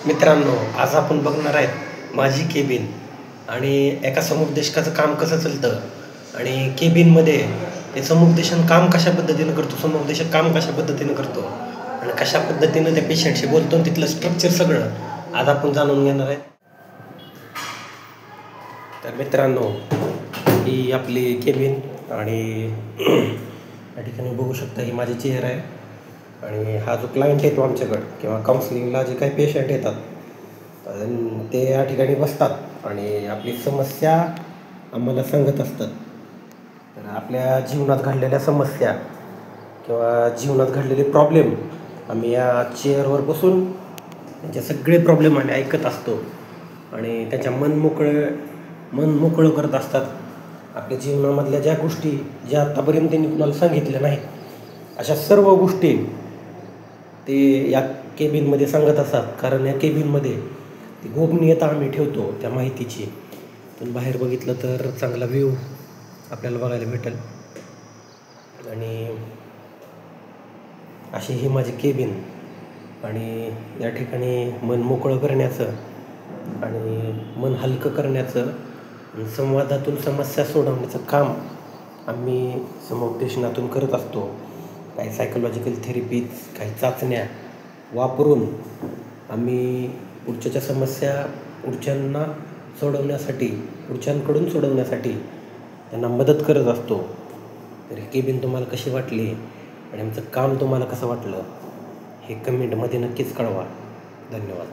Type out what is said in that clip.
मित्रांनो, आज आपण बघणार आहेत माझी केबिन आणि एका समुपदेशकाचं काम कसं चालतं आणि केबिनमध्ये ते समुपदेशन काम कशा पद्धतीनं करतो, समुपदेशक काम कशा पद्धतीनं करतो आणि कशा पद्धतीनं त्या पेशंटशी बोलतो आणि तिथलं स्ट्रक्चर सगळं आज आपण जाणून घेणार आहे. तर मित्रांनो, ही आपली केबिन आणि या ठिकाणी बघू शकता ही माझी चेअर आहे आणि हा जो क्लायंट येतो आमच्याकडं किंवा काउन्सिलिंगला जे काही पेशंट येतात ते या ठिकाणी बसतात आणि आपली समस्या आम्हाला सांगत असतात. तर आपल्या जीवनात घडलेल्या समस्या किंवा जीवनात घडलेले प्रॉब्लेम आम्ही या चेअरवर बसून त्यांचे सगळे प्रॉब्लेम आम्ही ऐकत असतो आणि त्याच्या मन मोकळं करत असतात. आपल्या जीवनामधल्या ज्या गोष्टी ज्या आत्तापर्यंत त्यांनी कुणाला सांगितल्या नाहीत अशा सर्व गोष्टी ते या केबिनमध्ये सांगत असतात. कारण या केबिनमध्ये ती गोपनीयता आम्ही ठेवतो त्या माहितीची. पण बाहेर बघितलं तर चांगला व्ह्यू आपल्याला बघायला भेटेल आणि अशी ही माझी केबिन आणि या ठिकाणी मन मोकळं करण्याचं आणि मन हलकं करण्याचं आणि संवादातून समस्या सोडवण्याचं काम आम्ही समुपदेशनातून करत असतो. काही सायकोलॉजिकल थेरपीज, काही चाचण्या वापरून आम्ही पुढच्याच्या समस्या पुढच्यांकडून सोडवण्यासाठी त्यांना मदत करत असतो. तर ही केबिन तुम्हाला कशी वाटली आणि आमचं काम तुम्हाला कसं वाटलं हे कमेंटमध्ये नक्कीच कळवा. धन्यवाद.